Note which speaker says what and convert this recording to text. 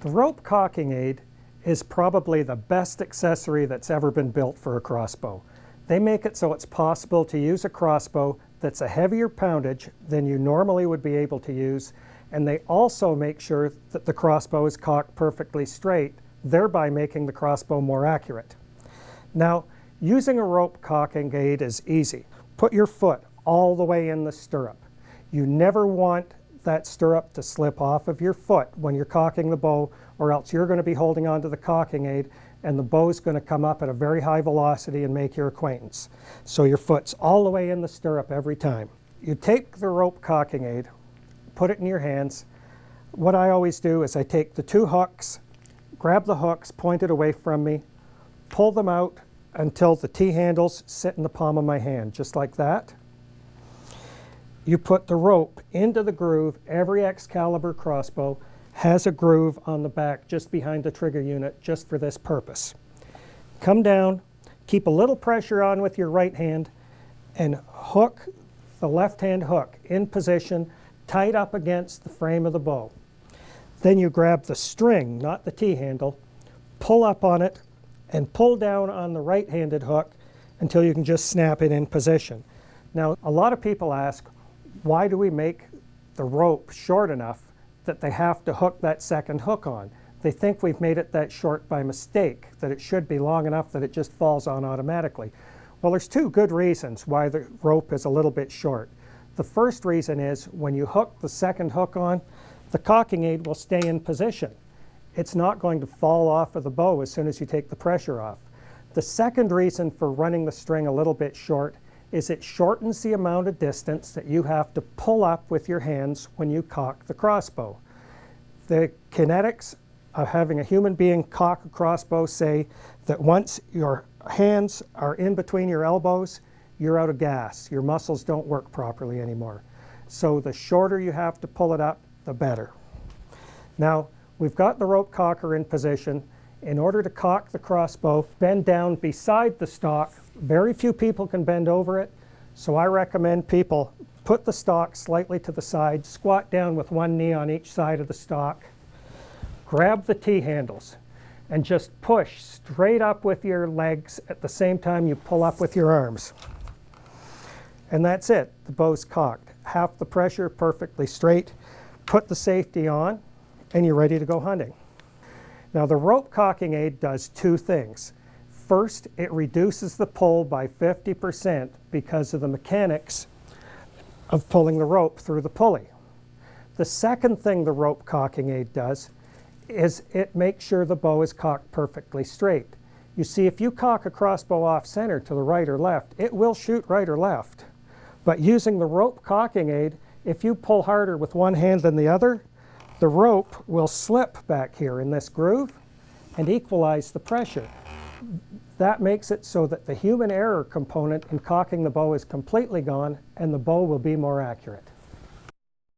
Speaker 1: The rope cocking aid is probably the best accessory that's ever been built for a crossbow. They make it so it's possible to use a crossbow that's a heavier poundage than you normally would be able to use, and they also make sure that the crossbow is cocked perfectly straight, thereby making the crossbow more accurate. Now, using a rope cocking aid is easy. Put your foot all the way in the stirrup. You never want that stirrup to slip off of your foot when you're cocking the bow, or else you're going to be holding onto the cocking aid and the bow's going to come up at a very high velocity and make your acquaintance. So your foot's all the way in the stirrup every time. You take the rope cocking aid, put it in your hands. What I always do is I take the two hooks, grab the hooks pointed away from me, pull them out until the T-handles sit in the palm of my hand, just like that. You put the rope into the groove. Every Excalibur crossbow has a groove on the back just behind the trigger unit just for this purpose. Come down, keep a little pressure on with your right hand, and hook the left hand hook in position, tight up against the frame of the bow. Then you grab the string, not the T-handle, pull up on it, and pull down on the right-handed hook until you can just snap it in position. Now, a lot of people ask, why do we make the rope short enough that they have to hook that second hook on? They think we've made it that short by mistake, that it should be long enough that it just falls on automatically. Well, there's two good reasons why the rope is a little bit short. The first reason is when you hook the second hook on, the cocking aid will stay in position. It's not going to fall off of the bow as soon as you take the pressure off. The second reason for running the string a little bit short is it shortens the amount of distance that you have to pull up with your hands when you cock the crossbow. The kinetics of having a human being cock a crossbow say that once your hands are in between your elbows, you're out of gas. Your muscles don't work properly anymore. So the shorter you have to pull it up, the better. Now, we've got the rope cocker in position. In order to cock the crossbow, bend down beside the stock. Very few people can bend over it, so I recommend people put the stock slightly to the side, squat down with one knee on each side of the stock, grab the T-handles, and just push straight up with your legs at the same time you pull up with your arms. And that's it. The bow's cocked. Half the pressure, perfectly straight. Put the safety on, and you're ready to go hunting. Now, the rope cocking aid does two things. First, it reduces the pull by 50% because of the mechanics of pulling the rope through the pulley. The second thing the rope cocking aid does is it makes sure the bow is cocked perfectly straight. You see, if you cock a crossbow off center to the right or left, it will shoot right or left. But using the rope cocking aid, if you pull harder with one hand than the other, the rope will slip back here in this groove and equalize the pressure. That makes it so that the human error component in cocking the bow is completely gone and the bow will be more accurate.